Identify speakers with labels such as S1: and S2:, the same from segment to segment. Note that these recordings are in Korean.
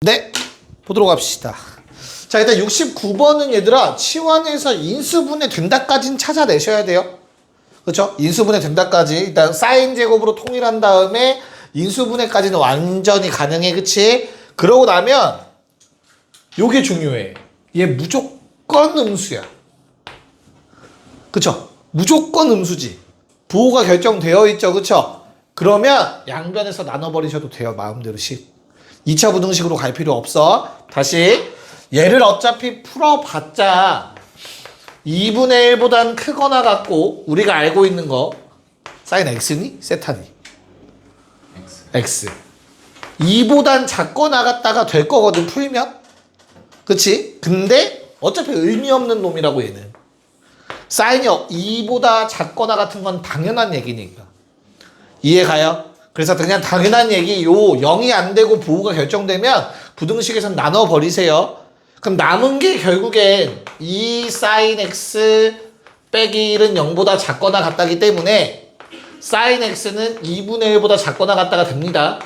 S1: 네, 보도록 합시다. 자, 일단 69번은 얘들아, 치환해서 인수분해 된다까지는 찾아내셔야 돼요. 그렇죠? 인수분해 된다까지 일단 사인 제곱으로 통일한 다음에 인수분해까지는 완전히 가능해. 그치? 그러고 나면 요게 중요해. 얘 무조건 음수야. 그쵸? 무조건 음수지. 부호가 결정되어 있죠. 그쵸? 그러면 양변에서 나눠버리셔도 돼요. 마음대로씩. 2차 부등식으로 갈 필요 없어. 다시 얘를 어차피 풀어봤자 2분의 1보단 크거나 같고 우리가 알고 있는 거 사인 x니? 세타니? x 2보단 작거나 같다가 될 거거든 풀면. 그치? 근데 어차피 의미 없는 놈이라고 얘는. 사인이 2보다 작거나 같은 건 당연한 얘기니까. 이해가요? 그래서 그냥 당연한 얘기, 요 0이 안 되고 부호가 결정되면 부등식에선 나눠버리세요. 그럼 남은 게 결국엔 2 사인 x 빼기 1은 0보다 작거나 같다기 때문에 사인 x는 2분의 1보다 작거나 같다가 됩니다.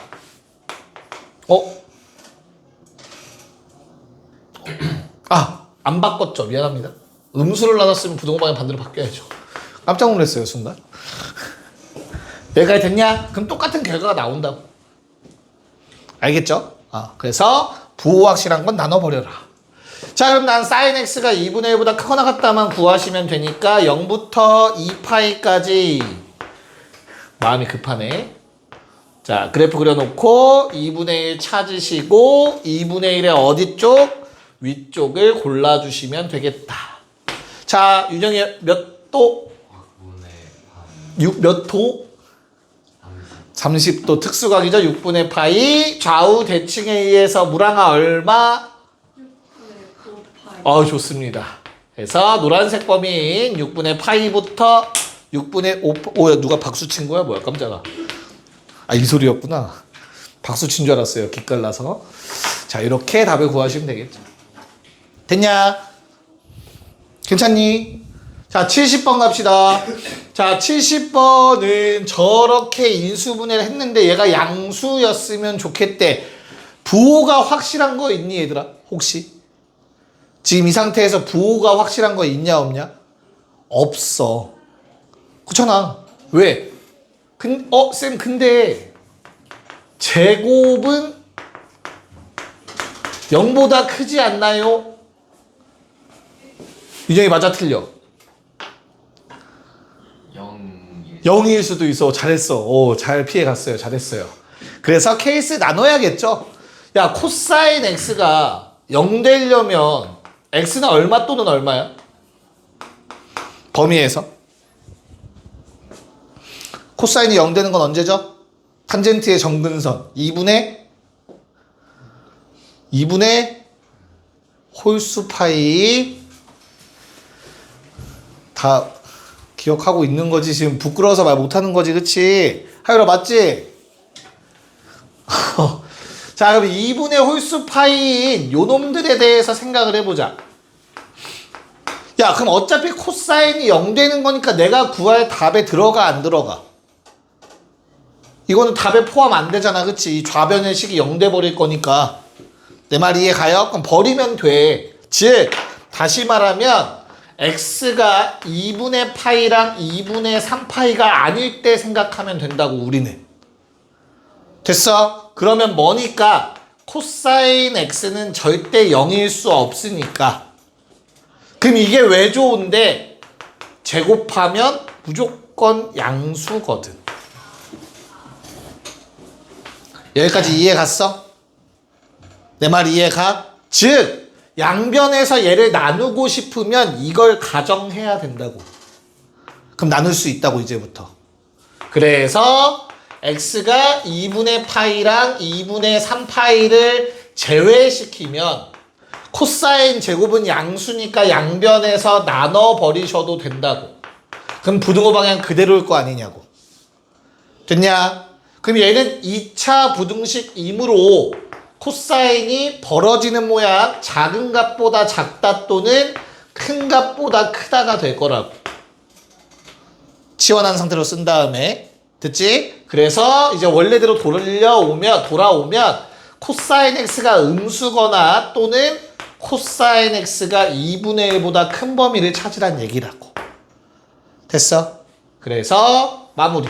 S1: 안 바꿨죠. 미안합니다. 음수를 나눴으면 부등호방향 반대로 바뀌어야죠. 깜짝 놀랐어요, 순간. 여기까지 됐냐? 그럼 똑같은 결과가 나온다고. 알겠죠? 그래서 부호 확실한 건 나눠버려라. 자, 그럼 난 사인 x가 2분의 1보다 크거나 같다만 구하시면 되니까 0부터 2파이까지 마음이 급하네. 자, 그래프 그려놓고 2분의 1 찾으시고 2분의 1의 어디 쪽? 위쪽을 골라주시면 되겠다. 자, 유정이 몇 도? 6 몇 도? 30도 특수각이죠. 6분의 파이. 좌우 대칭에 의해서 물항아 얼마? 6분의 5파이. 좋습니다. 그래서 노란색 범위인 6분의 파이부터 6분의 5, 누가 박수 친 거야? 뭐야? 깜짝아. 이 소리였구나. 박수 친 줄 알았어요. 기깔나서. 자, 이렇게 답을 구하시면 되겠죠. 됐냐? 괜찮니? 자, 70번 갑시다. 자, 70번은 저렇게 인수분해를 했는데 얘가 양수였으면 좋겠대. 부호가 확실한 거 있니, 얘들아? 혹시? 지금 이 상태에서 부호가 확실한 거 있냐, 없냐? 없어. 그렇잖아. 왜? 쌤, 근데 제곱은 0보다 크지 않나요? 유정이 맞아, 틀려? 0일 수도 있어. 잘했어. 잘 피해갔어요. 잘했어요. 그래서 케이스 나눠야겠죠? 야, 코사인 x가 0 되려면 x는 얼마 또는 얼마야? 범위에서. 코사인이 0 되는 건 언제죠? 탄젠트의 정근선. 2분의 홀수 파이. 다 기억하고 있는 거지. 지금 부끄러워서 말 못하는 거지. 그치? 하율아 맞지? 자, 그럼 2분의 홀수 파이인 요 놈들에 대해서 생각을 해보자. 야, 그럼 어차피 코사인이 0 되는 거니까 내가 구할 답에 들어가 안 들어가? 이거는 답에 포함 안 되잖아. 그치? 이 좌변의 식이 0 돼 버릴 거니까. 내 말 이해가요? 그럼 버리면 돼. 즉 다시 말하면 x가 2분의 파이랑 2분의 3파이가 아닐 때 생각하면 된다고 우리는. 됐어? 그러면 뭐니까? 코사인 x는 절대 0일 수 없으니까. 그럼 이게 왜 좋은데? 제곱하면 무조건 양수거든. 여기까지 이해 갔어? 내 말 이해가? 즉 양변에서 얘를 나누고 싶으면 이걸 가정해야 된다고. 그럼 나눌 수 있다고 이제부터. 그래서 x가 2분의 파이랑 2분의 3파이를 제외시키면 코사인 제곱은 양수니까 양변에서 나눠버리셔도 된다고. 그럼 부등호 방향 그대로일 거 아니냐고. 됐냐? 그럼 얘는 2차 부등식이므로 코사인이 벌어지는 모양 작은 값보다 작다 또는 큰 값보다 크다가 될 거라고. 치환한 상태로 쓴 다음에. 됐지? 그래서 이제 원래대로 돌아오면 코사인 x가 음수거나 또는 코사인 x가 2분의 1보다 큰 범위를 찾으란 얘기라고. 됐어? 그래서 마무리.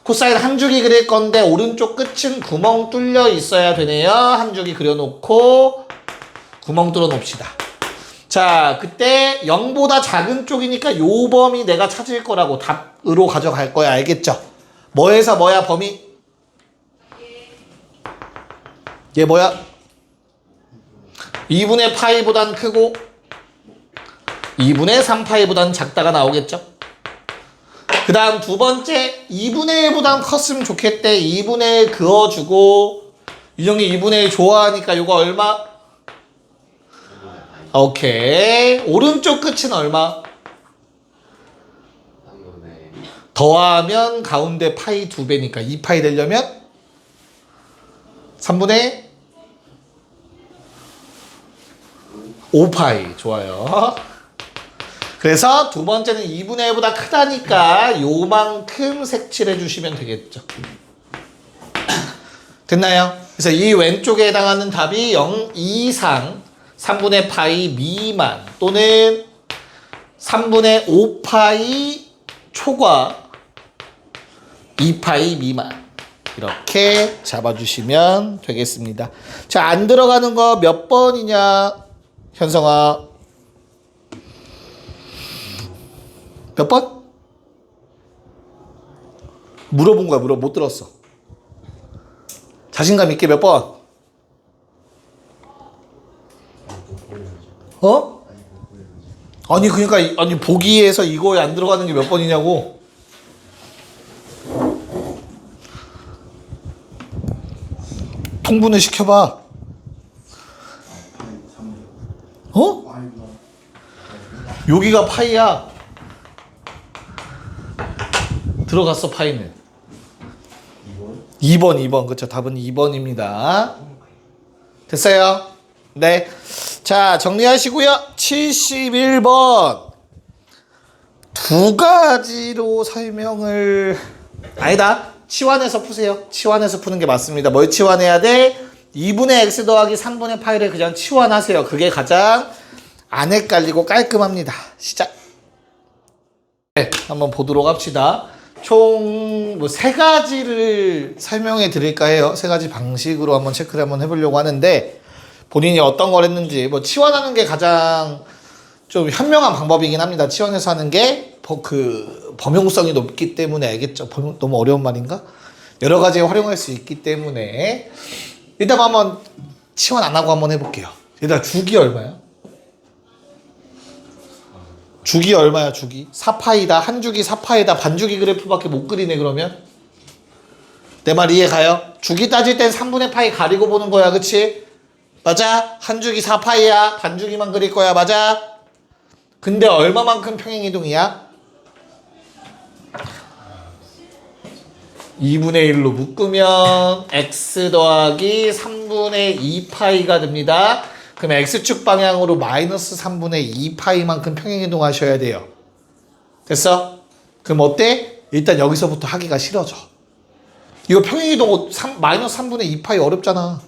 S1: 코사인 한 줄기 그릴 건데 오른쪽 끝은 구멍 뚫려 있어야 되네요. 한 줄기 그려놓고 구멍 뚫어 놓읍시다. 자, 그때 0보다 작은 쪽이니까 요 범위 내가 찾을 거라고 답으로 가져갈 거야. 알겠죠? 뭐에서 뭐야 범위? 얘 뭐야? 2분의 파이보단 크고 2분의 3파이보단 작다가 나오겠죠? 그 다음 두 번째 2분의 1보단 컸으면 좋겠대. 2분의 1 그어주고 유정이 2분의 1 좋아하니까 요거 얼마? 오케이. 오른쪽 끝은 얼마? 더하면 가운데 파이 2배니까 2파이 되려면 3분의 5파이. 좋아요. 그래서 두 번째는 2분의 1보다 크다니까 요만큼 색칠해 주시면 되겠죠. 됐나요? 그래서 이 왼쪽에 해당하는 답이 0 이상 3분의 파이 미만 또는 3분의 5파이 초과 2파이 미만 이렇게 잡아주시면 되겠습니다. 자, 안 들어가는 거 몇 번이냐 현성아? 몇 번? 물어본 거야. 못 들었어. 자신감 있게 몇 번? 어? 아니 그러니까 아니 보기에서 이거에 안 들어가는 게 몇 번이냐고. 통분을 시켜봐. 어? 여기가 파이야. 들어갔어 파이는. 2번. 그쵸. 답은 2번입니다. 됐어요? 네. 자, 정리하시고요. 71번. 두 가지로 설명을 아니다. 치환해서 푸세요. 치환해서 푸는 게 맞습니다. 뭘 치환해야 돼? 2분의 x 더하기 3분의 파이를 그냥 치환하세요. 그게 가장 안 헷갈리고 깔끔합니다. 시작. 네, 한번 보도록 합시다. 총 뭐 세 가지를 설명해 드릴까 해요. 세 가지 방식으로 한번 체크를 한번 해보려고 하는데 본인이 어떤 걸 했는지 뭐 치환하는 게 가장 좀 현명한 방법이긴 합니다. 치환해서 하는 게 범용성이 높기 때문에. 알겠죠? 너무 어려운 말인가? 여러 가지에 활용할 수 있기 때문에 일단 한번 치환 안 하고 한번 해볼게요. 일단 주기 얼마야? 주기 얼마야 주기? 4파이다. 한 주기 4파이다. 반주기 그래프밖에 못 그리네 그러면? 내 말 이해 가요? 주기 따질 땐 3분의 파이 가리고 보는 거야. 그치? 맞아? 한 주기 4파이야. 반주기만 그릴 거야. 맞아? 근데 얼마만큼 평행이동이야? 2분의 1로 묶으면 x 더하기 3분의 2파이가 됩니다. 그럼 x축 방향으로 마이너스 3분의 2파이만큼 평행이동 하셔야 돼요. 됐어? 그럼 어때? 일단 여기서부터 하기가 싫어져. 이거 평행이동 마이너스 3분의 2파이 어렵잖아.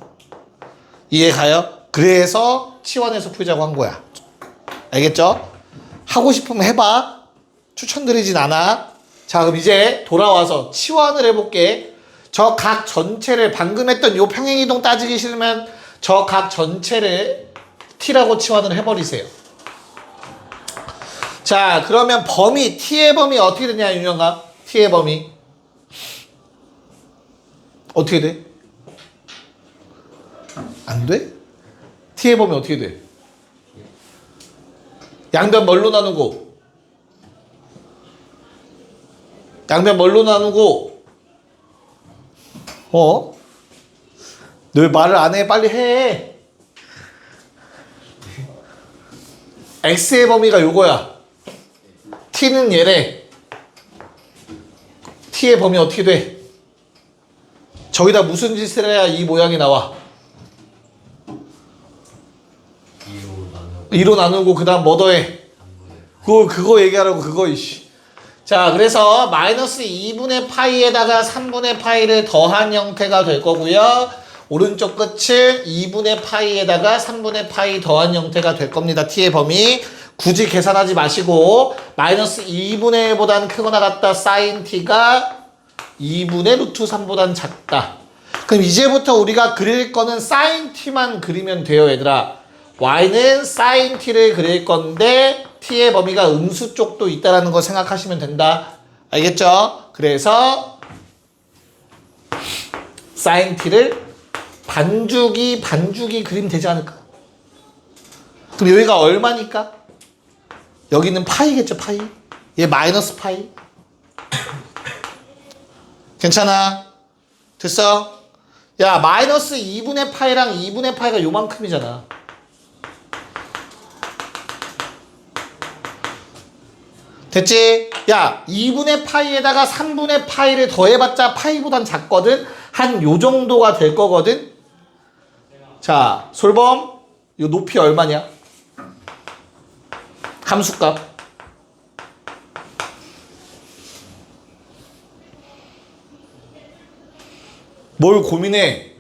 S1: 이해 가요? 그래서 치환해서 풀자고 한 거야. 알겠죠? 하고 싶으면 해봐. 추천드리진 않아. 자, 그럼 이제 돌아와서 치환을 해볼게. 저 각 전체를 방금 했던 요 평행이동 따지기 싫으면 저 각 전체를 t라고 치환을 해버리세요. 자, 그러면 범위, t의 범위 어떻게 되냐, 윤영아? t의 범위 어떻게 돼? 안 돼? t의 범위 어떻게 돼? 양변 뭘로 나누고? 양변 뭘로 나누고? 너 왜 말을 안 해? 빨리 해. x의 범위가 요거야. t는 얘래. t의 범위 어떻게 돼? 저기다 무슨 짓을 해야 이 모양이 나와? 2로 나누고 그 다음 뭐 더해? 그거 얘기하라고 그거 이씨. 자, 그래서 마이너스 2분의 파이에다가 3분의 파이를 더한 형태가 될 거고요. 오른쪽 끝은 2분의 파이에다가 3분의 파이 더한 형태가 될 겁니다. t의 범위. 굳이 계산하지 마시고 마이너스 2분의 1보다는 크거나 같다. sin t가 2분의 루트 3보다는 작다. 그럼 이제부터 우리가 그릴 거는 sin t만 그리면 돼요, 얘들아. y는 sin t를 그릴 건데 t의 범위가 음수 쪽도 있다라는 거 생각하시면 된다. 알겠죠? 그래서 sin t를 반주기 그리면 되지 않을까? 그럼 여기가 얼마니까? 여기는 파이겠죠, 파이. 얘 마이너스 파이. 괜찮아? 됐어? 야, 마이너스 2분의 파이랑 2분의 파이가 요만큼이잖아. 됐지? 야, 2분의 파이에다가 3분의 파이를 더해봤자 파이보단 작거든? 한 요 정도가 될 거거든? 자, 솔범, 요 높이 얼마냐? 함수값. 뭘 고민해?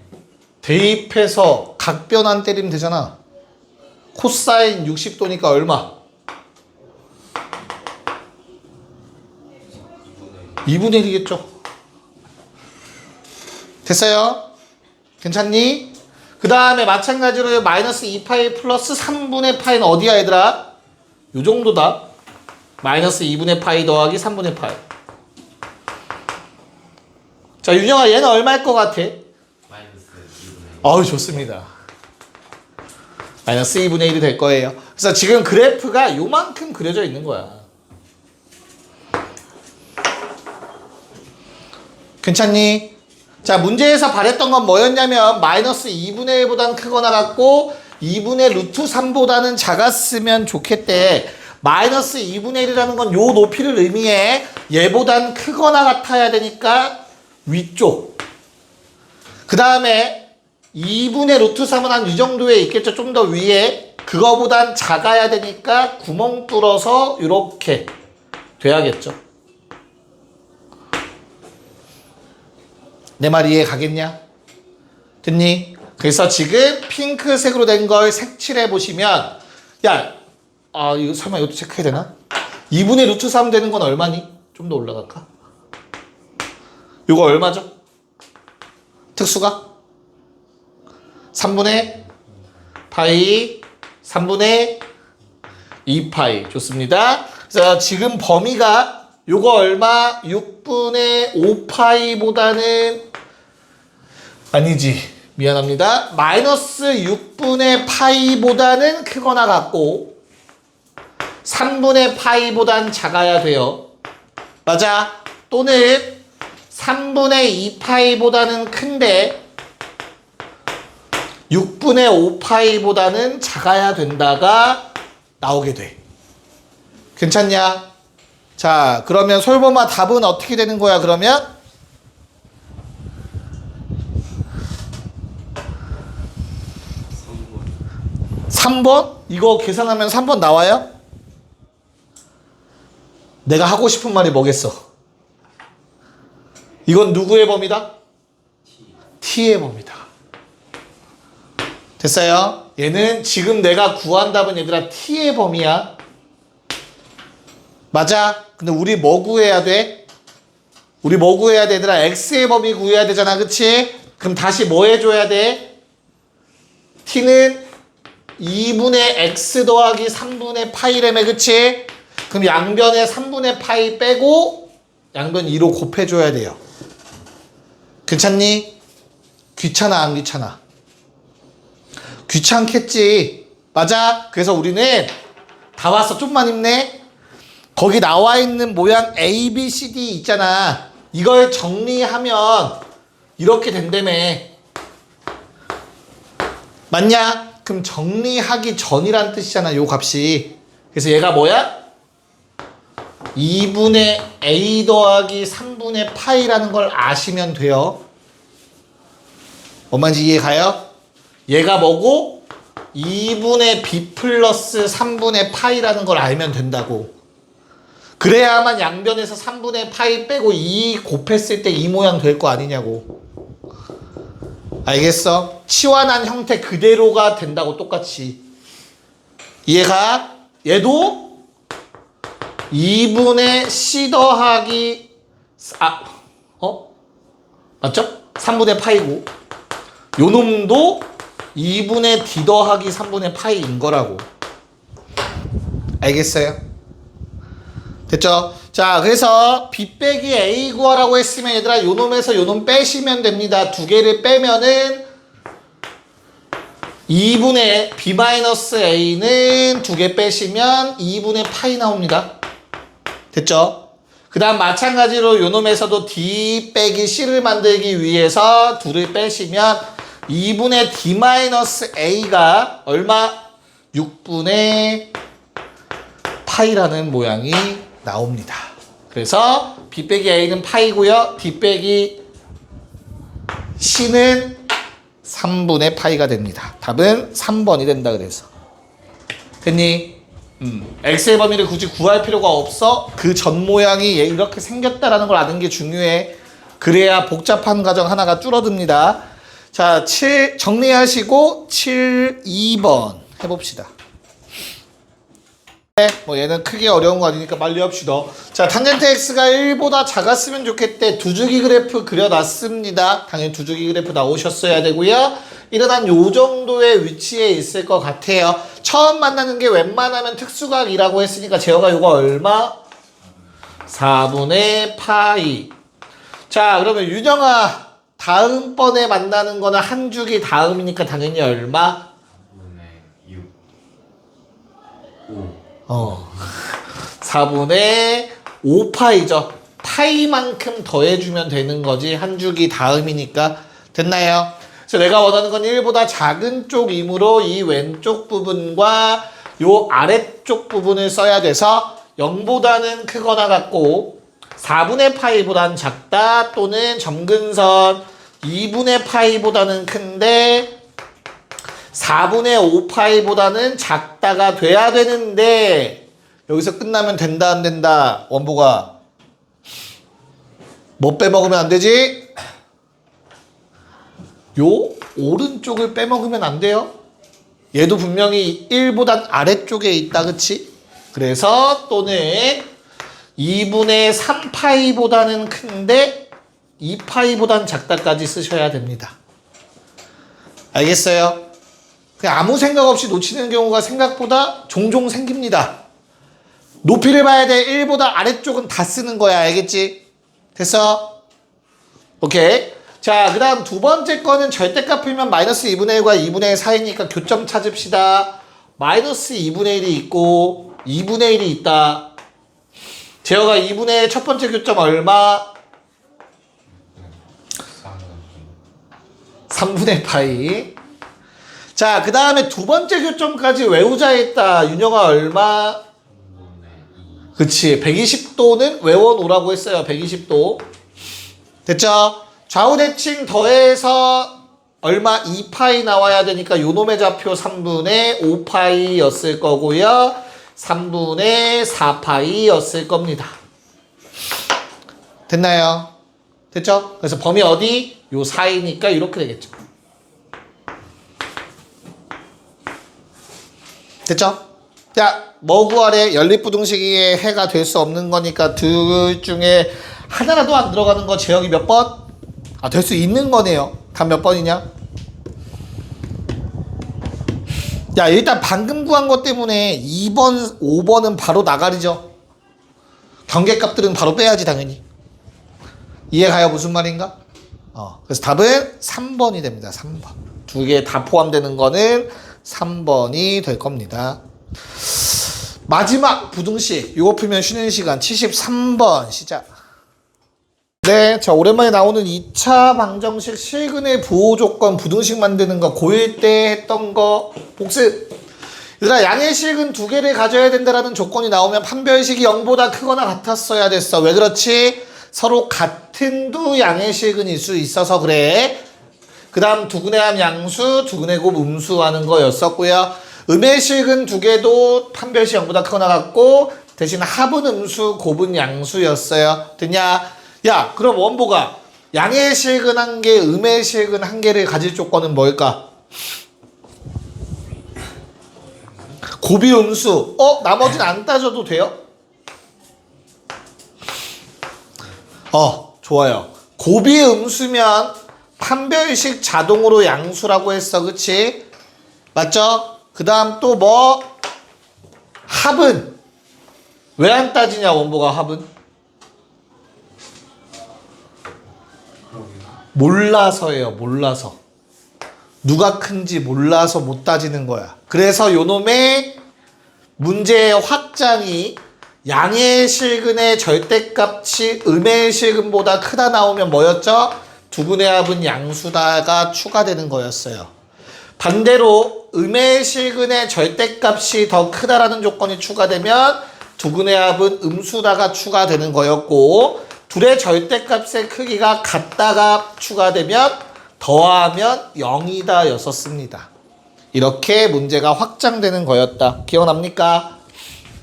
S1: 대입해서 각변환 때리면 되잖아. 코사인 60도니까 얼마? 2분의 1이겠죠. 됐어요? 괜찮니? 그 다음에 마찬가지로 마이너스 2파이 플러스 3분의 파이는 어디야, 얘들아? 요 정도다. 마이너스 2분의 파이 더하기 3분의 파이. 자, 윤영아, 얘는 얼마일 것 같아?
S2: 마이너스 2분의 1.
S1: 어우, 좋습니다. 마이너스 2분의 1이 될 거예요. 그래서 지금 그래프가 요만큼 그려져 있는 거야. 괜찮니? 자, 문제에서 바랬던 건 뭐였냐면 마이너스 2분의 1보다는 크거나 같고 2분의 루트 3보다는 작았으면 좋겠대. 마이너스 2분의 1이라는 건 요 높이를 의미해. 얘보단 크거나 같아야 되니까 위쪽. 그 다음에 2분의 루트 3은 한 이 정도에 있겠죠. 좀 더 위에. 그거보단 작아야 되니까 구멍 뚫어서 이렇게 돼야겠죠. 내 말 이해 가겠냐? 됐니? 그래서 지금 핑크색으로 된 걸 색칠해 보시면, 야, 이거 설마 이것도 체크해야 되나? 2분의 루트 3 되는 건 얼마니? 좀 더 올라갈까? 이거 얼마죠? 특수가? 3분의 파이, 3분의 2파이. 좋습니다. 그래서 지금 범위가 요거 얼마? 6분의 5파이보다는 아니지. 미안합니다. 마이너스 6분의 파이보다는 크거나 같고 3분의 파이보단 작아야 돼요. 맞아. 또는 3분의 2파이보다는 큰데 6분의 5파이보다는 작아야 된다가 나오게 돼. 괜찮냐? 자, 그러면 솔범아 답은 어떻게 되는 거야, 그러면? 3번? 이거 계산하면 3번 나와요? 내가 하고 싶은 말이 뭐겠어? 이건 누구의 범위다? t의 범위다. 됐어요? 얘는 지금 내가 구한 답은 얘들아 t의 범위야. 맞아. 근데 우리 뭐 구해야 돼? 우리 뭐 구해야 돼? 얘들아 x의 범위 구해야 되잖아. 그치? 그럼 다시 뭐 해줘야 돼? t는 2분의 x 더하기 3분의 파이래매. 그치? 그럼 양변에 3분의 파이 빼고 양변 2로 곱해줘야 돼요. 괜찮니? 귀찮아 안 귀찮아? 귀찮겠지. 맞아. 그래서 우리는 다 왔어. 좀만 힘내. 거기 나와 있는 모양 A, B, C, D 있잖아. 이걸 정리하면 이렇게 된다며. 맞냐? 그럼 정리하기 전이란 뜻이잖아, 요 값이. 그래서 얘가 뭐야? 2분의 A 더하기 3분의 파이라는 걸 아시면 돼요. 뭔 말인지 이해 가요? 얘가 뭐고? 2분의 B 플러스 3분의 파이라는 걸 알면 된다고. 그래야만 양변에서 3분의 파이 빼고 2 곱했을 때 이 모양 될 거 아니냐고. 알겠어? 치환한 형태 그대로가 된다고 똑같이. 이해가? 얘도 2분의 C 더하기 맞죠? 3분의 파이고 요 놈도 2분의 D 더하기 3분의 파이인 거라고. 알겠어요? 됐죠? 자, 그래서 B 빼기 A 구하라고 했으면 얘들아 요 놈에서 요 놈 빼시면 됩니다. 두 개를 빼면은 2분의 B-A는 두 개 빼시면 2분의 파이 나옵니다. 됐죠? 그 다음 마찬가지로 요 놈에서도 D 빼기 C를 만들기 위해서 둘을 빼시면 2분의 D-A가 얼마? 6분의 파이라는 모양이 나옵니다. 그래서 B 빼기 A는 파이고요. D 빼기 C는 3분의 파이가 됩니다. 답은 3번이 된다 그래서. 됐니? x의 범위를 굳이 구할 필요가 없어. 그 전 모양이 이렇게 생겼다라는 걸 아는 게 중요해. 그래야 복잡한 과정 하나가 줄어듭니다. 자, 7 정리하시고 7, 2번 해봅시다. 네, 뭐 얘는 크게 어려운 거 아니니까 빨리 합시다. 자, 탄젠트 x가 1보다 작았으면 좋겠대. 두주기 그래프 그려놨습니다. 당연히 두주기 그래프 나오셨어야 되고요. 일어난 요 정도의 위치에 있을 것 같아요. 처음 만나는 게 웬만하면 특수각이라고 했으니까 제어가 요거 얼마? 4분의 파이. 자, 그러면 윤영아 다음번에 만나는 거는 한 주기 다음이니까 당연히 얼마?
S2: 4분의 6 5
S1: 4분의 5파이죠. 파이만큼 더해주면 되는 거지. 한 주기 다음이니까. 됐나요? 그래서 내가 원하는 건 1보다 작은 쪽이므로 이 왼쪽 부분과 요 아래쪽 부분을 써야 돼서 0보다는 크거나 같고 4분의 파이보다는 작다 또는 점근선 2분의 파이보다는 큰데 4분의 5파이보다는 작다가 돼야 되는데 여기서 끝나면 된다 안 된다? 원보가 뭐 빼먹으면 안 되지? 요 오른쪽을 빼먹으면 안 돼요. 얘도 분명히 1보단 아래쪽에 있다 그치? 그래서 또는 2분의 3파이보다는 큰데 2파이보단 작다까지 쓰셔야 됩니다. 알겠어요? 그냥 아무 생각 없이 놓치는 경우가 생각보다 종종 생깁니다. 높이를 봐야 돼. 1보다 아래쪽은 다 쓰는 거야. 알겠지? 됐어? 오케이. 자, 그 다음 두 번째 거는 절대값 풀면 마이너스 2분의 1과 2분의 1 사이니까 교점 찾읍시다. 마이너스 2분의 1이 있고 2분의 1이 있다. 제어가 2분의 1 첫 번째 교점 얼마? 3분의 파이. 자, 그 다음에 두 번째 교점까지 외우자 했다. 윤영아 얼마?
S2: 3분의 2
S1: 그치. 120도는 외워놓으라고 했어요. 120도. 됐죠? 좌우 대칭 더해서 얼마? 2파이 나와야 되니까 요놈의 좌표 3분의 5파이였을 거고요. 3분의 4파이였을 겁니다. 됐나요? 됐죠? 그래서 범위 어디? 요 사이니까 이렇게 되겠죠. 됐죠? 자, 뭐 구하래? 연립부등식이 해가 될 수 없는 거니까 둘 중에 하나라도 안 들어가는 거 제역이 몇 번? 아, 될 수 있는 거네요. 답 몇 번이냐? 야, 일단 방금 구한 것 때문에 2번, 5번은 바로 나가리죠. 경계값들은 바로 빼야지 당연히. 이해가요? 무슨 말인가? 그래서 답은 3번이 됩니다. 3번. 두 개 다 포함되는 거는 3번이 될 겁니다. 마지막 부등식. 이거 풀면 쉬는 시간 73번 시작. 네, 자, 오랜만에 나오는 2차 방정식 실근의 부호 조건 부등식 만드는 거 고1 때 했던 거 복습. 얘들아, 양의 실근 두 개를 가져야 된다라는 조건이 나오면 판별식이 0보다 크거나 같았어야 됐어. 왜 그렇지? 서로 같은 두 양의 실근일 수 있어서 그래. 그 다음 두근의 함 양수, 두근의 곱 음수 하는 거였었고요. 음의 실근 두 개도 판별식 0보다 크거나 같고 대신 합은 음수, 곱은 양수였어요. 됐냐? 야, 그럼 원보가 양의 실근 한 개, 음의 실근 한 개를 가질 조건은 뭘까? 고비 음수. 나머지는 안 따져도 돼요? 좋아요. 고비 음수면 판별식 자동으로 양수라고 했어. 그치? 맞죠? 그 다음 또 뭐? 합은 왜 안 따지냐 원보가 합은? 몰라서예요. 몰라서. 누가 큰지 몰라서 못 따지는 거야. 그래서 요놈의 문제의 확장이 양의 실근의 절대값이 음의 실근보다 크다 나오면 뭐였죠? 두근의 합은 양수다가 추가되는 거였어요. 반대로 음의 실근의 절대값이 더 크다라는 조건이 추가되면 두근의 합은 음수다가 추가되는 거였고, 둘의 절대값의 크기가 같다가 추가되면 더하면 0이다 였었습니다. 이렇게 문제가 확장되는 거였다. 기억납니까?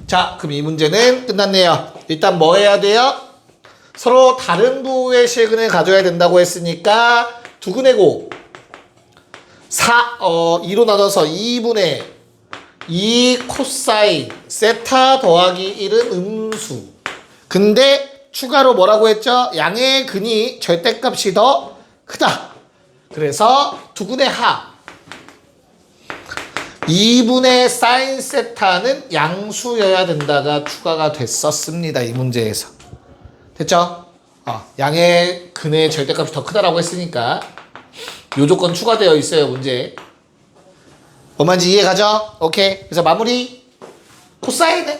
S1: 자, 그럼 이 문제는 끝났네요. 일단 뭐 해야 돼요? 서로 다른 부호의 실근을 가져야 된다고 했으니까 두근의 고 2로 나눠서 2분의 2 코사인 세타 더하기 1은 음수. 근데 추가로 뭐라고 했죠? 양의 근이 절대값이 더 크다. 그래서 두근의 하 2분의 사인 세타는 양수여야 된다가 추가가 됐었습니다. 이 문제에서. 됐죠? 양의 근의 절대값이 더 크다라고 했으니까 요 조건 추가되어 있어요. 문제에. 뭔 말인지 이해가죠? 오케이. 그래서 마무리. 코사인은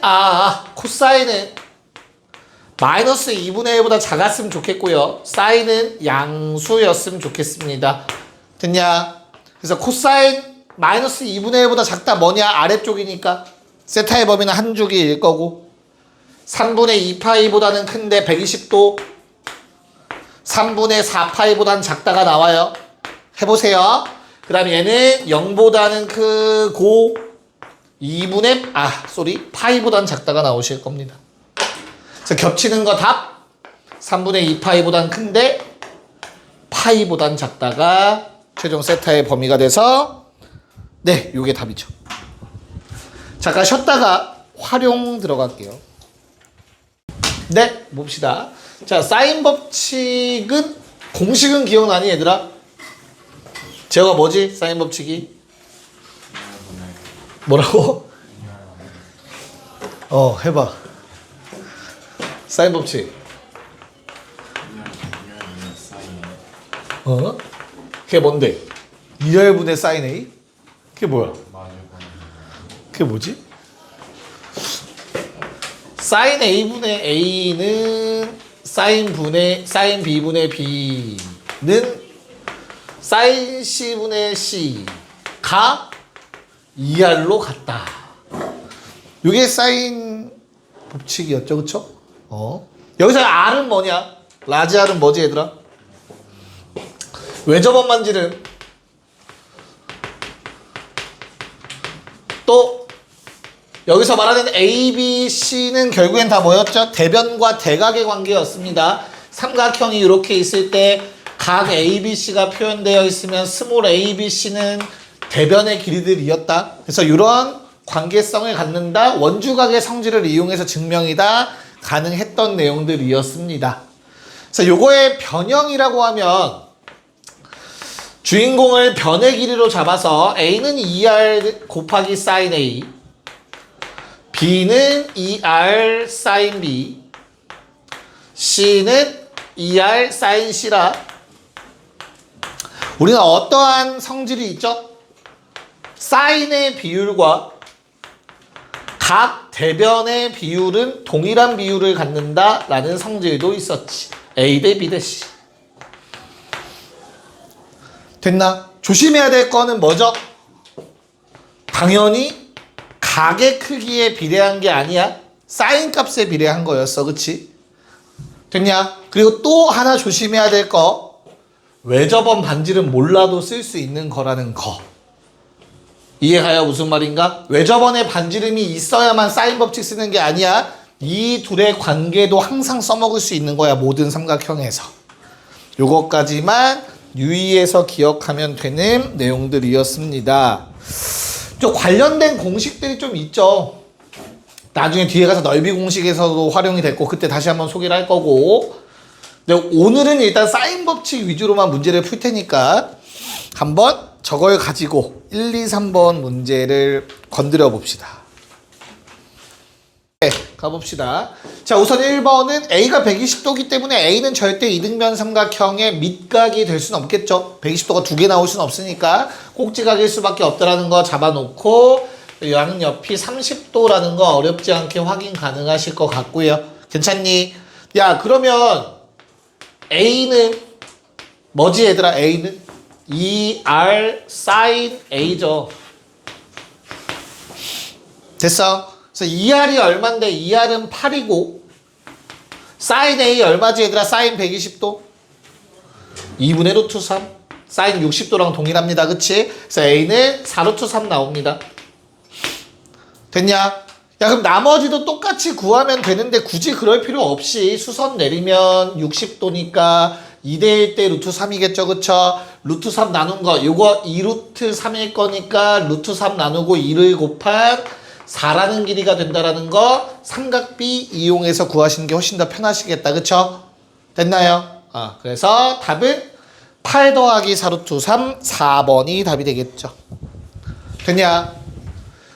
S1: 마이너스 2분의 1보다 작았으면 좋겠고요. 사인은 양수였으면 좋겠습니다. 됐냐? 그래서 코사인 마이너스 2분의 1보다 작다 뭐냐? 아래쪽이니까 세타의 범위는 한 줄기일 거고, 3분의 2파이보다는 큰데 120도, 3분의 4파이보다는 작다가 나와요. 해보세요. 그 다음 얘는 0보다는 크고 2분의 파이보다는 작다가 나오실 겁니다. 그래서 겹치는 거 답 3분의 2파이보다는 큰데 파이보다는 작다가 최종 세타의 범위가 돼서 요게 답이죠. 잠깐 쉬었다가 활용 들어갈게요. 봅시다. 자, 사인 법칙은 공식은 기억나니 얘들아? 제가 뭐지? 사인 법칙이? 뭐라고? 해봐. 사인 법칙. 그게 뭔데? 2열분의 사인 A? 그게 뭐야? 그게 뭐지? 사인 A분의 A는 사인 B분의 B는 사인 C분의 C가 2R로 같다. 이게 사인 법칙이었죠. 그쵸? 여기서 R은 뭐냐? 라지 R은 뭐지 얘들아? 외접원 반지름 또 여기서 말하는 A, B, C는 결국엔 다 뭐였죠? 대변과 대각의 관계였습니다. 삼각형이 이렇게 있을 때 각 A, B, C가 표현되어 있으면 스몰 A, B, C는 대변의 길이들이었다. 그래서 이런 관계성을 갖는다. 원주각의 성질을 이용해서 증명이다. 가능했던 내용들이었습니다. 그래서 요거의 변형이라고 하면 주인공을 변의 길이로 잡아서 A는 2R 곱하기 사인 A, B는 2R 사인 B, C는 2R 사인 C라 우리는 어떠한 성질이 있죠? 사인의 비율과 각 대변의 비율은 동일한 비율을 갖는다라는 성질도 있었지. A 대 B 대 C. 됐나? 조심해야 될 거는 뭐죠? 당연히 각의 크기에 비례한 게 아니야. 사인 값에 비례한 거였어. 그치? 됐냐? 그리고 또 하나 조심해야 될 거. 외접원 반지름 몰라도 쓸 수 있는 거라는 거. 이해가요? 무슨 말인가? 외접원의 반지름이 있어야만 사인 법칙 쓰는 게 아니야. 이 둘의 관계도 항상 써먹을 수 있는 거야. 모든 삼각형에서. 요것까지만 유의해서 기억하면 되는 내용들이었습니다. 좀 관련된 공식들이 좀 있죠. 나중에 뒤에 가서 넓이 공식에서도 활용이 됐고 그때 다시 한번 소개를 할 거고, 근데 오늘은 일단 사인 법칙 위주로만 문제를 풀 테니까 한번 저걸 가지고 1, 2, 3번 문제를 건드려 봅시다. 네, 가봅시다. 자, 우선 1번은 A가 120도기 때문에 A는 절대 이등변 삼각형의 밑각이 될 수는 없겠죠. 120도가 두 개 나올 수는 없으니까 꼭지각일 수밖에 없다라는 거 잡아놓고, 양옆이 30도라는 거 어렵지 않게 확인 가능하실 것 같고요. 괜찮니? 야, 그러면 A는 뭐지 얘들아? A는 2R sin A죠. 됐어? 그래서 2R이 얼만데 2R은 8이고 sin A 얼마지 얘들아? sin 120도 2분의 루트 3 sin 60도랑 동일합니다. 그치? 그래서 A는 4루트 3 나옵니다. 됐냐? 야, 그럼 나머지도 똑같이 구하면 되는데 굳이 그럴 필요 없이 수선 내리면 60도니까 2대1 대 루트 3이겠죠. 그쵸? 루트 3 나눈 거 요거 2루트 3일 거니까 루트 3 나누고 2를 곱한 4라는 길이가 된다라는 거 삼각비 이용해서 구하시는 게 훨씬 더 편하시겠다. 그쵸? 됐나요? 그래서 답은 8 더하기 4루트 3 4번이 답이 되겠죠. 됐냐?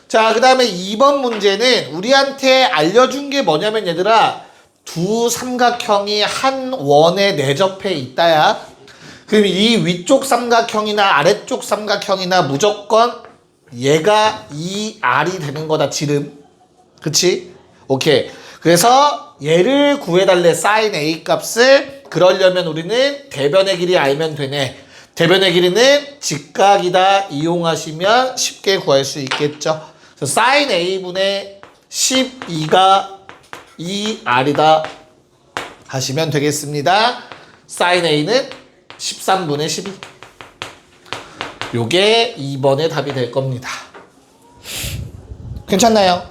S1: 자, 그 다음에 2번 문제는 우리한테 알려준 게 뭐냐면 얘들아, 두 삼각형이 한 원에 내접해 있다야. 그럼 이 위쪽 삼각형이나 아래쪽 삼각형이나 무조건 얘가 2R이 되는 거다, 지름. 그치? 오케이. 그래서 얘를 구해달래, sin A 값을. 그러려면 우리는 대변의 길이 알면 되네. 대변의 길이는 직각이다 이용하시면 쉽게 구할 수 있겠죠. 그래서 sin A분의 12가 2R이다 하시면 되겠습니다. sin A는 13분의 12. 요게 2번의 답이 될 겁니다. 괜찮나요?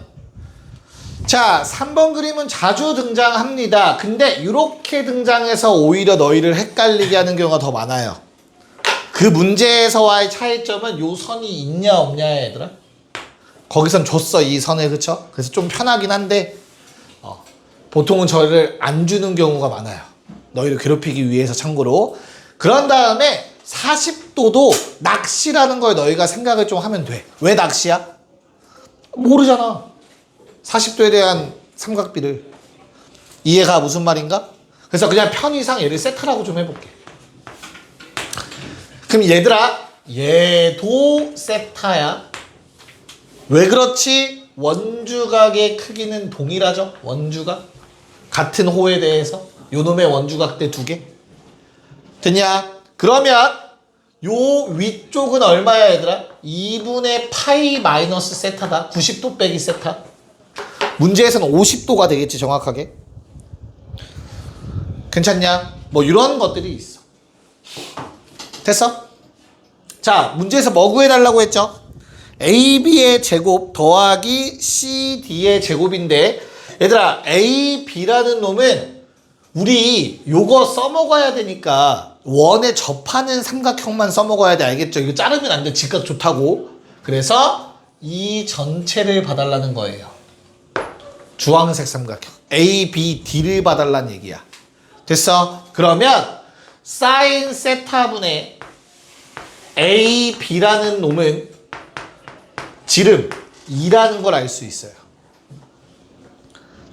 S1: 자, 3번 그림은 자주 등장합니다. 근데 이렇게 등장해서 오히려 너희를 헷갈리게 하는 경우가 더 많아요. 그 문제에서와의 차이점은 요 선이 있냐 없냐야 얘들아. 거기선 줬어, 이 선을. 그쵸? 그래서 좀 편하긴 한데 보통은 저를 안 주는 경우가 많아요. 너희를 괴롭히기 위해서. 참고로 그런 다음에 40도도 낚시라는 걸 너희가 생각을 좀 하면 돼. 왜 낚시야? 모르잖아. 40도에 대한 삼각비를. 이해가 무슨 말인가? 그래서 그냥 편의상 얘를 세타라고 좀 해볼게. 그럼 얘들아, 얘도 세타야. 왜 그렇지? 원주각의 크기는 동일하죠? 원주각 같은 호에 대해서 요놈의 원주각대 두 개. 됐냐? 그러면 요 위쪽은 얼마야 얘들아? 2분의 파이 마이너스 세타다. 90도 빼기 세타. 문제에서는 50도가 되겠지, 정확하게. 괜찮냐? 뭐 이런 것들이 있어. 됐어? 자, 문제에서 뭐 구해달라고 했죠? AB의 제곱 더하기 CD의 제곱인데, 얘들아, AB라는 놈은 우리 요거 써먹어야 되니까 원에 접하는 삼각형만 써먹어야 돼. 알겠죠? 이거 자르면 안 돼. 직각 좋다고. 그래서 이 전체를 봐달라는 거예요. 주황색 삼각형 ABD를 봐달라는 얘기야. 됐어? 그러면 사인 세타분의 AB라는 놈은 지름 2라는 걸 알 수 있어요.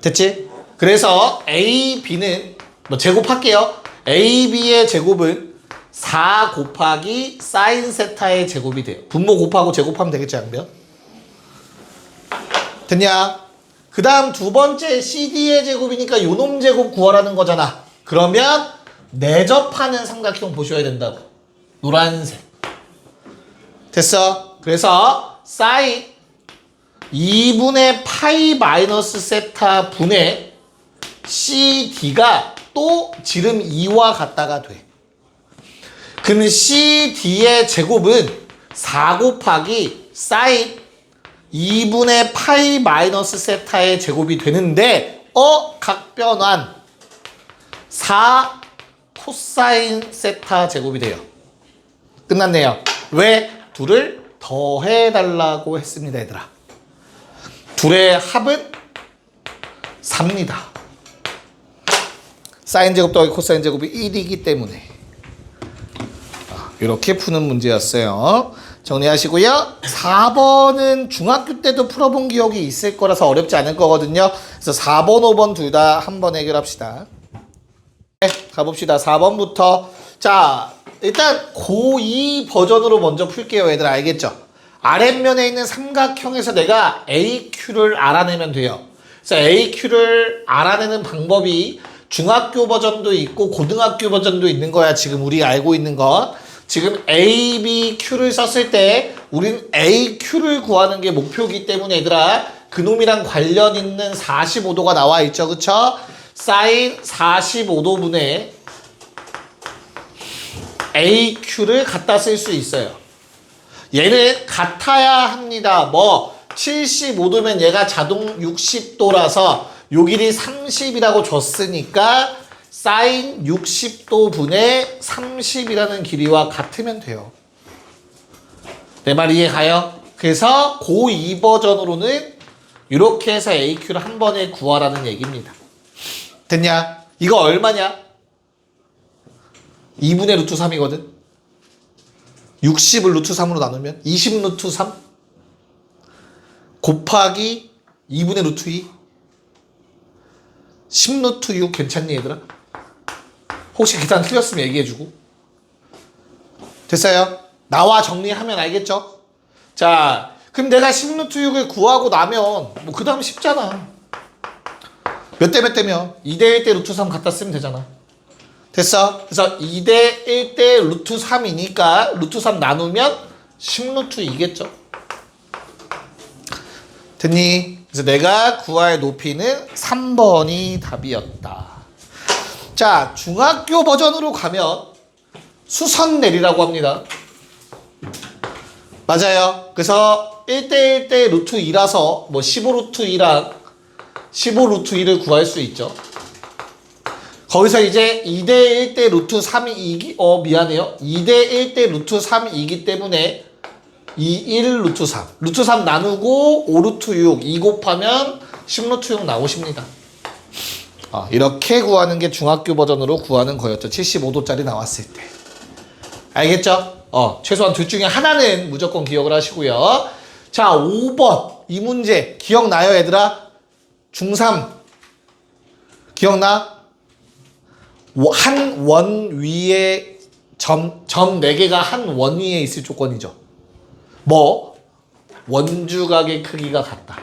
S1: 됐지? 그래서 AB는 뭐 제곱할게요. AB의 제곱은 4 곱하기 사인 세타의 제곱이 돼요. 분모 곱하고 제곱하면 되겠지, 양변? 됐냐? 그 다음 두 번째 CD의 제곱이니까 요놈 제곱 구하라는 거잖아. 그러면 내접하는 삼각형 보셔야 된다고. 노란색. 됐어? 그래서 사인 2분의 파이 마이너스 세타 분의 CD가 또 지름 2와 같다가 돼. 그러면 CD의 제곱은 4 곱하기 사인 2분의 파이 마이너스 세타의 제곱이 되는데 각변환 4 코사인 세타 제곱이 돼요. 끝났네요. 왜? 둘을 더해달라고 했습니다, 얘들아. 둘의 합은 4입니다. 사인 제곱 더하기 코사인 제곱이 1이기 때문에. 이렇게 푸는 문제였어요. 정리하시고요. 4번은 중학교 때도 풀어본 기억이 있을 거라서 어렵지 않을 거거든요. 그래서 4번, 5번 둘 다 한번 해결합시다. 네, 가봅시다. 4번부터. 자, 일단 고2 버전으로 먼저 풀게요. 얘들 알겠죠? 아랫면에 있는 삼각형에서 내가 AQ를 알아내면 돼요. 그래서 AQ를 알아내는 방법이 중학교 버전도 있고 고등학교 버전도 있는 거야. 지금 우리 알고 있는 것. 지금 A, B, Q를 썼을 때 우린 AQ를 구하는 게 목표이기 때문에 얘들아 그놈이랑 관련 있는 45도가 나와 있죠. 그쵸? 사인 45도분의 AQ를 갖다 쓸 수 있어요. 얘는 같아야 합니다. 뭐 75도면 얘가 자동 60도라서 요 길이 30이라고 줬으니까 사인 60도 분의 30이라는 길이와 같으면 돼요. 내 말 이해 가요? 그래서 고2 버전으로는 이렇게 해서 AQ를 한 번에 구하라는 얘기입니다. 됐냐? 이거 얼마냐? 2분의 루트 3이거든. 60을 루트 3으로 나누면 20 루트 3 곱하기 2분의 루트 2 10 루트 6 괜찮니 얘들아? 혹시 계산 틀렸으면 얘기해주고. 됐어요? 나와 정리하면 알겠죠? 자, 그럼 내가 10 루트 6을 구하고 나면 뭐 그 다음 쉽잖아. 몇 대 몇 대면 2대 1대 루트 3 갖다 쓰면 되잖아. 됐어? 그래서 2대 1대 루트 3이니까 루트 3 나누면 10 루트 2겠죠? 됐니? 그래서 내가 구할 높이는 3번이 답이었다. 자, 중학교 버전으로 가면 수선 내리라고 합니다. 맞아요. 그래서 1대 1대 루트 2라서 뭐 15 루트 2랑 15 루트 2를 구할 수 있죠. 거기서 이제 2대 1대 루트 3이 미안해요. 2대 1대 루트 3이기 때문에 1 루트 3. 루트 3 나누고 5 루트 6. 2 곱하면 10 루트 6 나오십니다. 이렇게 구하는 게 중학교 버전으로 구하는 거였죠. 75도짜리 나왔을 때. 알겠죠? 최소한 둘 중에 하나는 무조건 기억을 하시고요. 자, 5번. 이 문제. 기억나요, 얘들아? 중3. 기억나? 한 원 위에 점 4개가 한 원 위에 있을 조건이죠. 뭐? 원주각의 크기가 같다.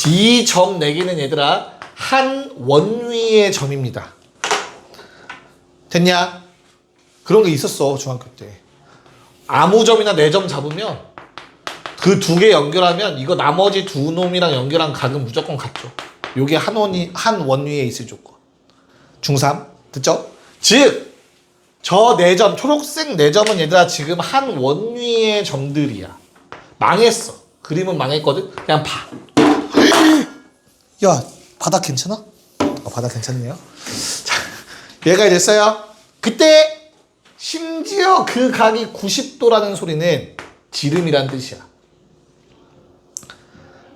S1: 이 점 4개는 얘들아 한 원 위의 점입니다. 됐냐? 그런 게 있었어 중학교 때. 아무 점이나 4점 잡으면 그 2개 연결하면 이거 나머지 2놈이랑 연결한 각은 무조건 같죠. 요게 한 원 위에 있을 조건. 중3 듣죠? 즉 저 4점 초록색 4점은 얘들아 지금 한 원 위의 점들이야. 망했어. 그림은 망했거든. 그냥 봐. 야, 바닥 괜찮아? 바닥 괜찮네요. 자, 얘가 됐어요. 그때 심지어 그 각이 90도라는 소리는 지름이란 뜻이야.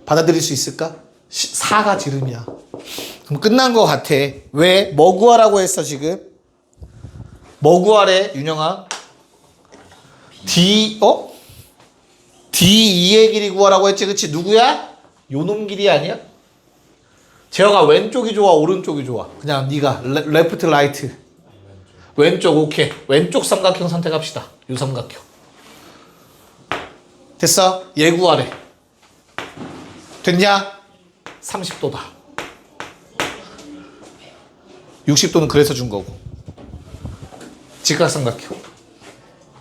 S1: 받아들일 수 있을까? 4가 지름이야. 그럼 끝난 것 같아. 왜? 뭐 구하라고 했어 지금? 뭐 구하래 윤영아? D2의 길이 구하라고 했지 그치? 누구야? 요놈 길이 아니야? 재혁아 왼쪽이 좋아 오른쪽이 좋아? 그냥 네가 레프트 라이트 왼쪽 오케이. 왼쪽 삼각형 선택합시다. 요 삼각형 됐어? 얘 구하래. 됐냐? 30도다. 60도는 그래서 준 거고. 직각삼각형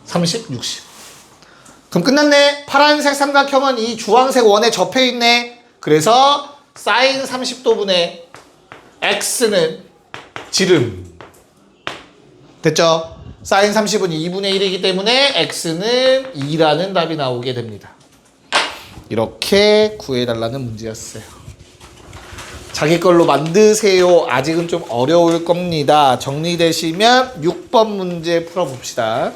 S1: 30, 60. 그럼 끝났네. 파란색 삼각형은 이 주황색 원에 접해 있네. 그래서 사인 30도분의 x는 지름. 됐죠? 사인 30은 2분의 1이기 때문에 x는 2라는 답이 나오게 됩니다. 이렇게 구해달라는 문제였어요. 자기 걸로 만드세요. 아직은 좀 어려울 겁니다. 정리되시면 6번 문제 풀어봅시다.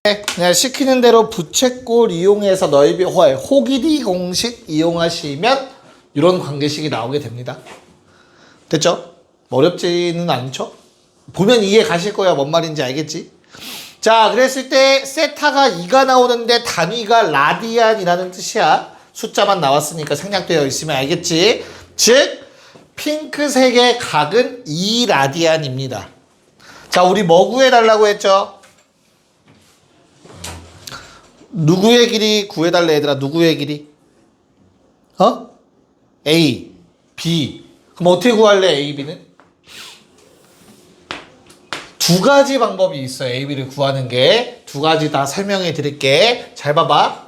S1: 네, 그냥 시키는 대로 부채꼴 이용해서 넓이 호기디 공식 이용하시면 이런 관계식이 나오게 됩니다. 됐죠? 어렵지는 않죠? 보면 이해 가실 거야. 뭔 말인지 알겠지? 자, 그랬을 때 세타가 2가 나오는데 단위가 라디안이라는 뜻이야. 숫자만 나왔으니까 생략되어 있으면 알겠지? 즉 핑크색의 각은 2라디안입니다. 자, 우리 뭐 구해달라고 했죠? 누구의 길이 구해달래 얘들아. 누구의 길이? A, B. 그럼 어떻게 구할래 A, B는? 두 가지 방법이 있어요. A, B를 구하는 게. 두 가지 다 설명해 드릴게. 잘 봐봐.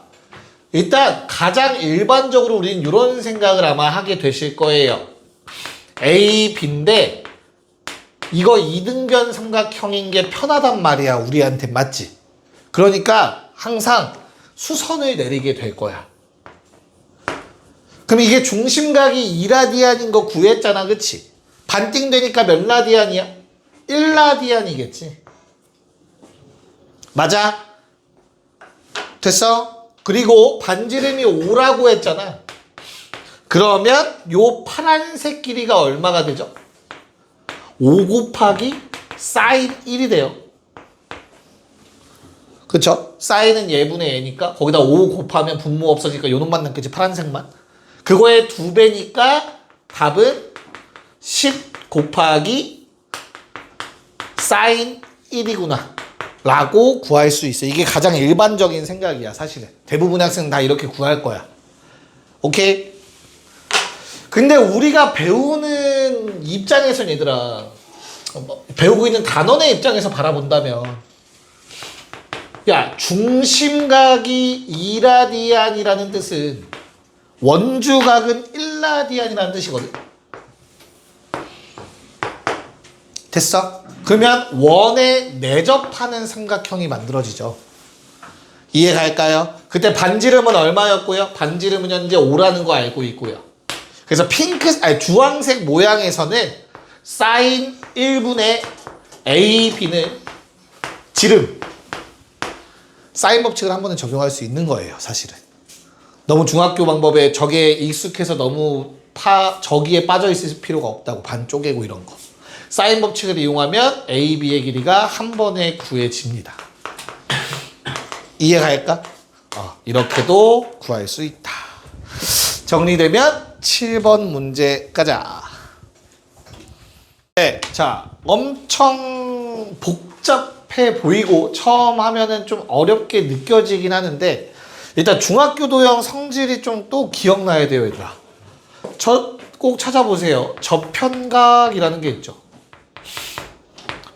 S1: 일단 가장 일반적으로 우리는 이런 생각을 아마 하게 되실 거예요. A, B인데 이거 이등변 삼각형인 게 편하단 말이야. 우리한테 맞지? 그러니까 항상 수선을 내리게 될 거야. 그럼 이게 중심각이 2라디안인 거 구했잖아. 그치? 반띵 되니까 몇 라디안이야? 1라디안이겠지. 맞아? 됐어? 그리고 반지름이 5라고 했잖아. 그러면 요 파란색 길이가 얼마가 되죠? 5 곱하기 사인 1이 돼요. 그쵸? 사인은 예분의 예니까 거기다 5 곱하면 분모 없어지니까 요 놈만 남겠지. 파란색만. 그거의 2배니까 답은 10 곱하기 사인 1이구나 라고 구할 수 있어. 이게 가장 일반적인 생각이야. 사실은 대부분의 학생은 다 이렇게 구할 거야. 오케이? 근데 우리가 배우는 입장에서는 얘들아, 배우고 있는 단원의 입장에서 바라본다면, 야, 중심각이 2라디안이라는 뜻은 원주각은 1라디안이라는 뜻이거든. 됐어? 그러면 원에 내접하는 삼각형이 만들어지죠. 이해갈까요? 그때 반지름은 얼마였고요? 반지름은 현재 5라는 거 알고 있고요. 그래서 주황색 모양에서는 사인 1분의 A, B는 지름. 사인 법칙을 한 번은 적용할 수 있는 거예요. 사실은. 너무 중학교 방법에 저게 익숙해서 너무 저기에 빠져 있을 필요가 없다고. 반 쪼개고 이런 거. 사인 법칙을 이용하면 A, B의 길이가 한 번에 구해집니다. 이해갈까? 이렇게도 구할 수 있다. 정리되면 7번 문제 가자. 네, 자, 엄청 복잡해 보이고 처음 하면은 좀 어렵게 느껴지긴 하는데 일단 중학교 도형 성질이 좀 또 기억나야 돼요, 얘들아. 꼭 찾아보세요. 저편각이라는 게 있죠.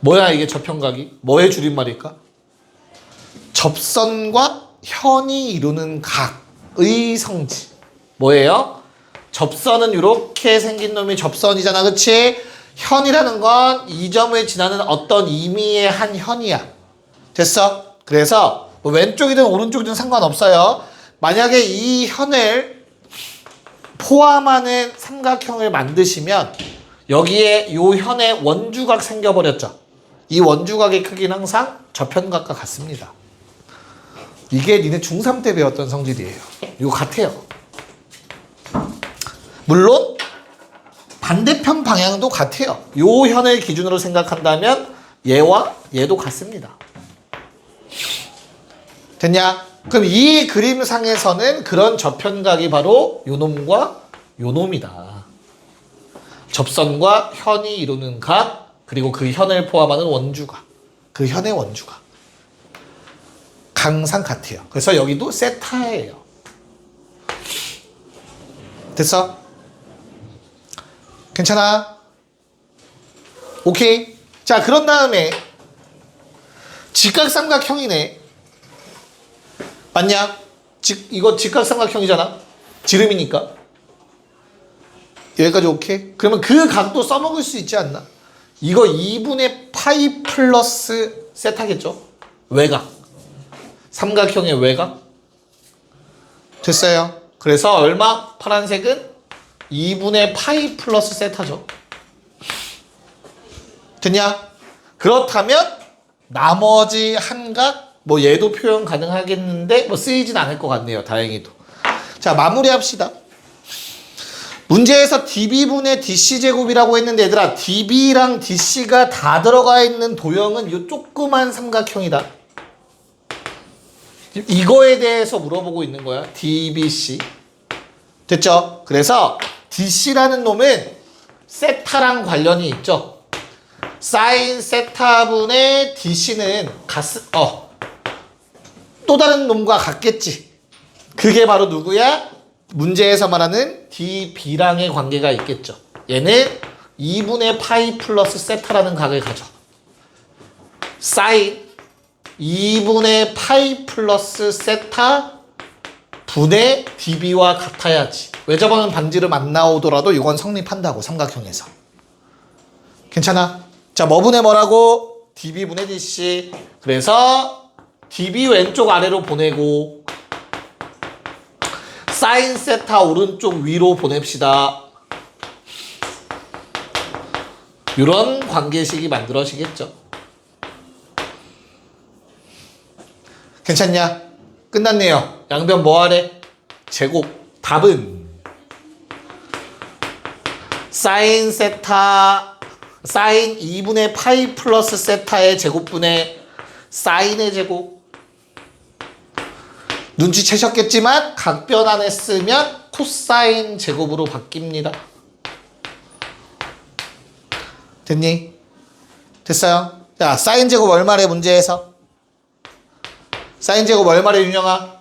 S1: 뭐야 이게 저편각이? 뭐의 줄임말일까? 접선과 현이 이루는 각의 성질. 뭐예요? 접선은 이렇게 생긴 놈이 접선이잖아. 그치? 현이라는 건 이 점을 지나는 어떤 임의의 한 현이야. 됐어? 그래서 뭐 왼쪽이든 오른쪽이든 상관없어요. 만약에 이 현을 포함하는 삼각형을 만드시면 여기에 요 현에 원주각 생겨버렸죠. 이 원주각의 크기는 항상 저편각과 같습니다. 이게 니네 중3 때 배웠던 성질이에요. 이거 같아요. 물론 반대편 방향도 같아요. 요 현을 기준으로 생각한다면 얘와 얘도 같습니다. 됐냐? 그럼 이 그림상에서는 그런 저편각이 바로 요 놈과 요 놈이다. 접선과 현이 이루는 각, 그리고 그 현을 포함하는 원주각. 그 현의 원주각. 항상 같아요. 그래서 여기도 세타예요. 됐어? 괜찮아? 오케이. 자, 그런 다음에 직각삼각형이네. 맞냐? 이거 직각삼각형이잖아. 지름이니까. 여기까지 오케이? 그러면 그 각도 써먹을 수 있지 않나? 이거 2분의 파이 플러스 세타겠죠? 외곽. 삼각형의 외곽. 됐어요. 그래서 얼마? 파란색은 2분의 파이 플러스 세타죠. 됐냐? 그렇다면 나머지 한각 뭐 얘도 표현 가능하겠는데 뭐 쓰이진 않을 것 같네요. 다행히도. 자, 마무리합시다. 문제에서 db분의 dc제곱이라고 했는데 얘들아, db랑 dc가 다 들어가 있는 도형은 이 조그만 삼각형이다. 이거에 대해서 물어보고 있는 거야. dbc. 됐죠? 그래서 dc라는 놈은 세타랑 관련이 있죠. 사인 세타분의 dc는 또 다른 놈과 같겠지. 그게 바로 누구야? 문제에서 말하는 db랑의 관계가 있겠죠. 얘는 2분의 파이 플러스 세타라는 각을 가져. 사인 2분의 파이 플러스 세타 분의 db와 같아야지. 외접하는 반지름 안 나오더라도 이건 성립한다고, 삼각형에서. 괜찮아? 자, 뭐분의 뭐라고? db분의 dc. 그래서 db 왼쪽 아래로 보내고 사인 세타 오른쪽 위로 보냅시다. 이런 관계식이 만들어지겠죠. 괜찮냐? 끝났네요. 양변 뭐 하래? 제곱. 답은 사인 세타 사인 2분의 파이 플러스 세타의 제곱분의 사인의 제곱. 눈치채셨겠지만 각변 안에 쓰면 코사인 제곱으로 바뀝니다. 됐니? 됐어요? 자, 사인 제곱 얼마래 문제에서? 사인 제곱 얼마래 윤영아?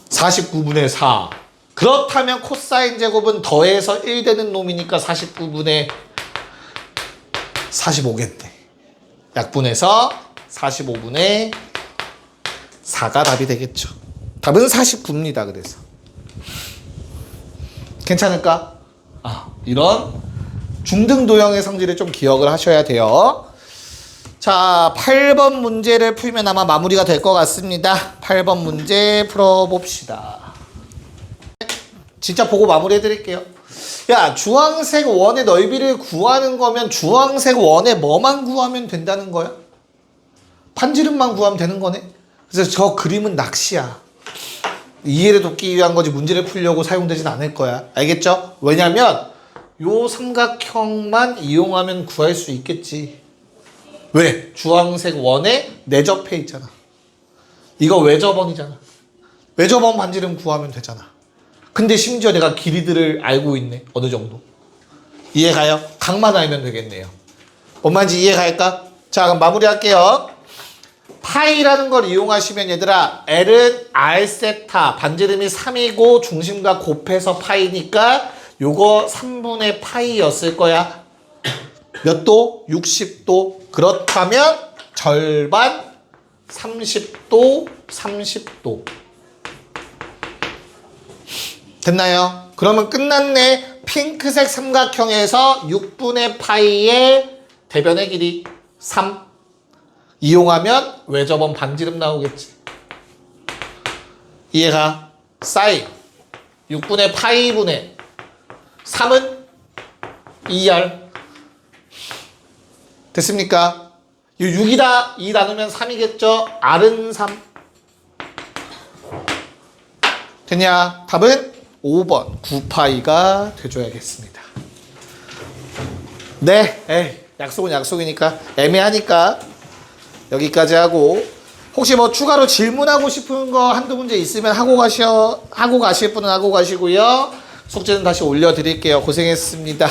S1: 49분의 4. 그렇다면 코사인 제곱은 더해서 1 되는 놈이니까 49분의 45겠네. 약분해서 45분의 4가 답이 되겠죠. 답은 49입니다. 그래서 괜찮을까? 이런 중등 도형의 성질을 좀 기억을 하셔야 돼요. 자, 8번 문제를 풀면 아마 마무리가 될 것 같습니다. 8번 문제 풀어봅시다. 진짜 보고 마무리해 드릴게요. 야, 주황색 원의 넓이를 구하는 거면 주황색 원의 뭐만 구하면 된다는 거야? 판지름만 구하면 되는 거네? 그래서 저 그림은 낚시야. 이해를 돕기 위한 거지 문제를 풀려고 사용되진 않을 거야. 알겠죠? 왜냐면 요 삼각형만 이용하면 구할 수 있겠지. 왜? 주황색 원에 내접해 있잖아. 이거 외접원이잖아. 외접원 반지름 구하면 되잖아. 근데 심지어 내가 길이들을 알고 있네. 어느 정도. 이해가요? 각만 알면 되겠네요. 뭔 말인지 이해갈까? 자, 그럼 마무리할게요. 파이라는 걸 이용하시면 얘들아, L은 R 세타, 반지름이 3이고 중심과 곱해서 파이니까 요거 3분의 파이였을 거야. 몇 도? 60도. 그렇다면 절반 30도, 30도. 됐나요? 그러면 끝났네. 핑크색 삼각형에서 6분의 파이의 대변의 길이 3. 이용하면 외접원 반지름 나오겠지. 이해가? 사인 6분의 파이분의 3은 2R. 됐습니까? 이 6이다. 2 나누면 3이겠죠? R은 3. 됐냐? 답은 5번 9파이가 돼줘야겠습니다. 네, 약속은 약속이니까 애매하니까 여기까지 하고, 혹시 뭐 추가로 질문하고 싶은 거 한두 문제 있으면 하고 가실 분은 하고 가시고요. 숙제는 다시 올려드릴게요. 고생했습니다.